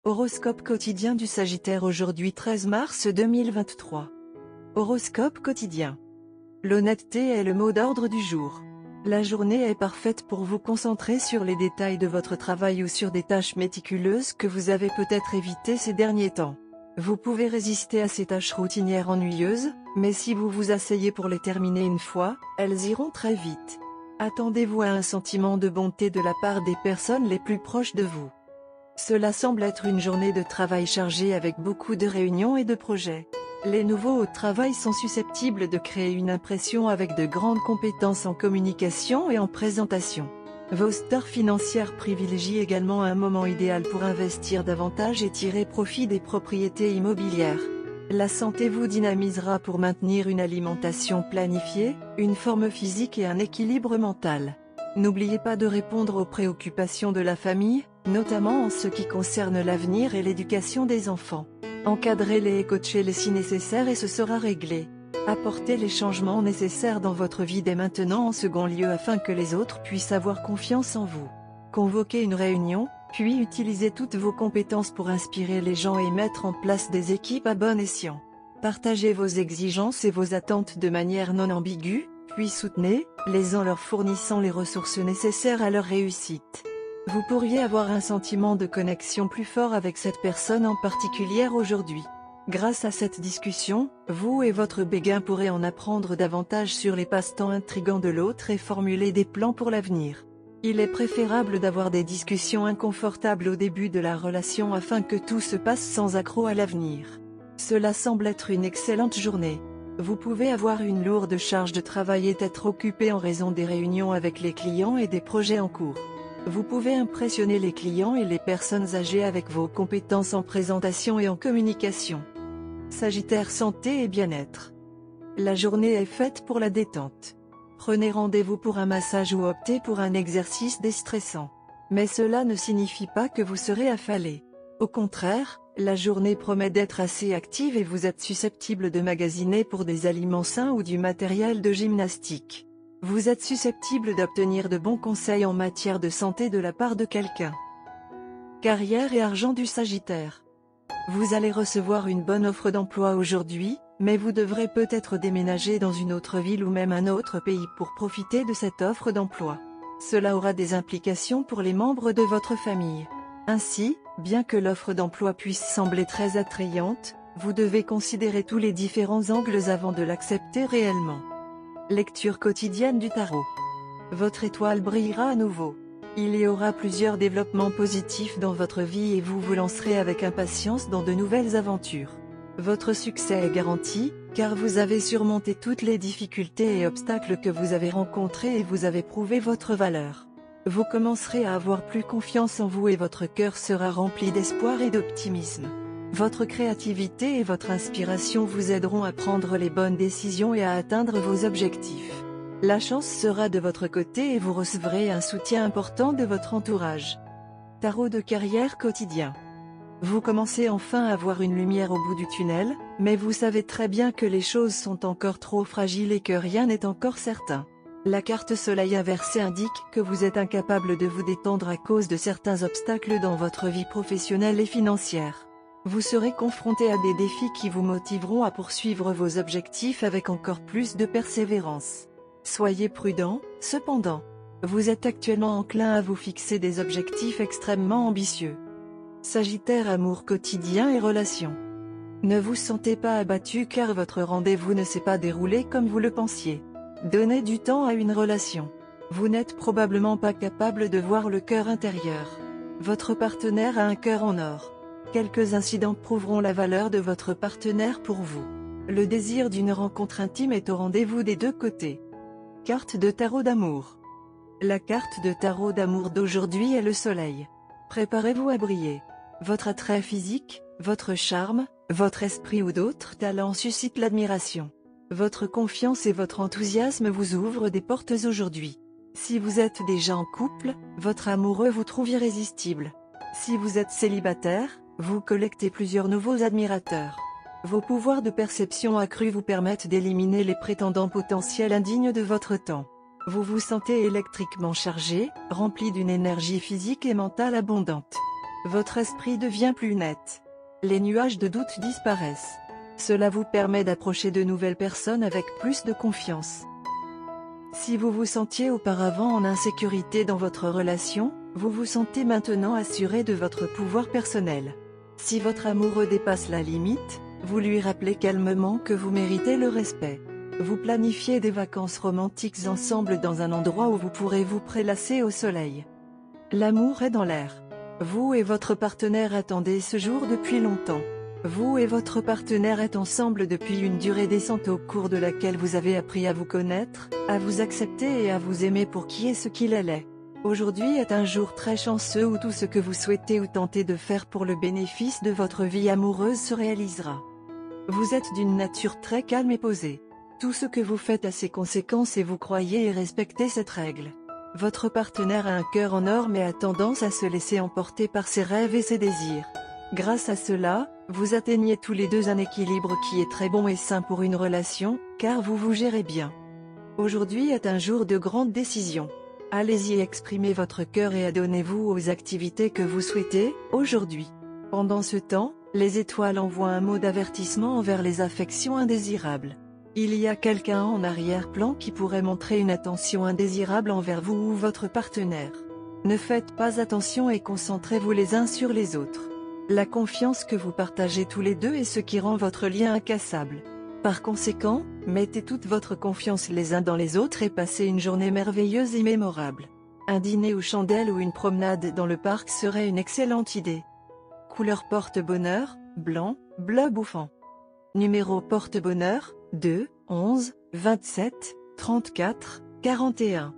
Horoscope quotidien du Sagittaire aujourd'hui 13 mars 2023. Horoscope quotidien. L'honnêteté est le mot d'ordre du jour. La journée est parfaite pour vous concentrer sur les détails de votre travail ou sur des tâches méticuleuses que vous avez peut-être évitées ces derniers temps. Vous pouvez résister à ces tâches routinières ennuyeuses, mais si vous vous asseyez pour les terminer une fois, elles iront très vite. Attendez-vous à un sentiment de bonté de la part des personnes les plus proches de vous. Cela semble être une journée de travail chargée avec beaucoup de réunions et de projets. Les nouveaux au travail sont susceptibles de créer une impression avec de grandes compétences en communication et en présentation. Vos stars financières privilégient également un moment idéal pour investir davantage et tirer profit des propriétés immobilières. La santé vous dynamisera pour maintenir une alimentation planifiée, une forme physique et un équilibre mental. N'oubliez pas de répondre aux préoccupations de la famille, notamment en ce qui concerne l'avenir et l'éducation des enfants. Encadrez-les et coachez-les si nécessaire et ce sera réglé. Apportez les changements nécessaires dans votre vie dès maintenant en second lieu afin que les autres puissent avoir confiance en vous. Convoquez une réunion, puis utilisez toutes vos compétences pour inspirer les gens et mettre en place des équipes à bon escient. Partagez vos exigences et vos attentes de manière non ambiguë, puis soutenez-les en leur fournissant les ressources nécessaires à leur réussite. Vous pourriez avoir un sentiment de connexion plus fort avec cette personne en particulier aujourd'hui. Grâce à cette discussion, vous et votre béguin pourrez en apprendre davantage sur les passe-temps intrigants de l'autre et formuler des plans pour l'avenir. Il est préférable d'avoir des discussions inconfortables au début de la relation afin que tout se passe sans accroc à l'avenir. Cela semble être une excellente journée. Vous pouvez avoir une lourde charge de travail et être occupé en raison des réunions avec les clients et des projets en cours. Vous pouvez impressionner les clients et les personnes âgées avec vos compétences en présentation et en communication. Sagittaire santé et bien-être. La journée est faite pour la détente. Prenez rendez-vous pour un massage ou optez pour un exercice déstressant. Mais cela ne signifie pas que vous serez affalé. Au contraire, la journée promet d'être assez active et vous êtes susceptible de magasiner pour des aliments sains ou du matériel de gymnastique. Vous êtes susceptible d'obtenir de bons conseils en matière de santé de la part de quelqu'un. Carrière et argent du Sagittaire. Vous allez recevoir une bonne offre d'emploi aujourd'hui, mais vous devrez peut-être déménager dans une autre ville ou même un autre pays pour profiter de cette offre d'emploi. Cela aura des implications pour les membres de votre famille. Ainsi, bien que l'offre d'emploi puisse sembler très attrayante, vous devez considérer tous les différents angles avant de l'accepter réellement. Lecture quotidienne du tarot. Votre étoile brillera à nouveau. Il y aura plusieurs développements positifs dans votre vie et vous vous lancerez avec impatience dans de nouvelles aventures. Votre succès est garanti, car vous avez surmonté toutes les difficultés et obstacles que vous avez rencontrés et vous avez prouvé votre valeur. Vous commencerez à avoir plus confiance en vous et votre cœur sera rempli d'espoir et d'optimisme. Votre créativité et votre inspiration vous aideront à prendre les bonnes décisions et à atteindre vos objectifs. La chance sera de votre côté et vous recevrez un soutien important de votre entourage. Tarot de carrière quotidien. Vous commencez enfin à voir une lumière au bout du tunnel, mais vous savez très bien que les choses sont encore trop fragiles et que rien n'est encore certain. La carte Soleil inversée indique que vous êtes incapable de vous détendre à cause de certains obstacles dans votre vie professionnelle et financière. Vous serez confronté à des défis qui vous motiveront à poursuivre vos objectifs avec encore plus de persévérance. Soyez prudent, cependant. Vous êtes actuellement enclin à vous fixer des objectifs extrêmement ambitieux. Sagittaire amour quotidien et relations. Ne vous sentez pas abattu car votre rendez-vous ne s'est pas déroulé comme vous le pensiez. Donnez du temps à une relation. Vous n'êtes probablement pas capable de voir le cœur intérieur. Votre partenaire a un cœur en or. Quelques incidents prouveront la valeur de votre partenaire pour vous. Le désir d'une rencontre intime est au rendez-vous des deux côtés. Carte de tarot d'amour. La carte de tarot d'amour d'aujourd'hui est le soleil. Préparez-vous à briller. Votre attrait physique, votre charme, votre esprit ou d'autres talents suscitent l'admiration. Votre confiance et votre enthousiasme vous ouvrent des portes aujourd'hui. Si vous êtes déjà en couple, votre amoureux vous trouve irrésistible. Si vous êtes célibataire, vous collectez plusieurs nouveaux admirateurs. Vos pouvoirs de perception accrus vous permettent d'éliminer les prétendants potentiels indignes de votre temps. Vous vous sentez électriquement chargé, rempli d'une énergie physique et mentale abondante. Votre esprit devient plus net. Les nuages de doute disparaissent. Cela vous permet d'approcher de nouvelles personnes avec plus de confiance. Si vous vous sentiez auparavant en insécurité dans votre relation, vous vous sentez maintenant assuré de votre pouvoir personnel. Si votre amoureux dépasse la limite, vous lui rappelez calmement que vous méritez le respect. Vous planifiez des vacances romantiques ensemble dans un endroit où vous pourrez vous prélasser au soleil. L'amour est dans l'air. Vous et votre partenaire attendez ce jour depuis longtemps. Vous et votre partenaire êtes ensemble depuis une durée décente au cours de laquelle vous avez appris à vous connaître, à vous accepter et à vous aimer pour qui et ce qu'il est. Aujourd'hui est un jour très chanceux où tout ce que vous souhaitez ou tentez de faire pour le bénéfice de votre vie amoureuse se réalisera. Vous êtes d'une nature très calme et posée. Tout ce que vous faites a ses conséquences et vous croyez et respectez cette règle. Votre partenaire a un cœur en or mais a tendance à se laisser emporter par ses rêves et ses désirs. Grâce à cela, vous atteignez tous les deux un équilibre qui est très bon et sain pour une relation, car vous vous gérez bien. Aujourd'hui est un jour de grande décision. Allez-y exprimer votre cœur et adonnez-vous aux activités que vous souhaitez, aujourd'hui. Pendant ce temps, les étoiles envoient un mot d'avertissement envers les affections indésirables. Il y a quelqu'un en arrière-plan qui pourrait montrer une attention indésirable envers vous ou votre partenaire. Ne faites pas attention et concentrez-vous les uns sur les autres. La confiance que vous partagez tous les deux est ce qui rend votre lien incassable. Par conséquent, mettez toute votre confiance les uns dans les autres et passez une journée merveilleuse et mémorable. Un dîner aux chandelles ou une promenade dans le parc serait une excellente idée. Couleur porte-bonheur, blanc, bleu bouffant. Numéro porte-bonheur, 2, 11, 27, 34, 41.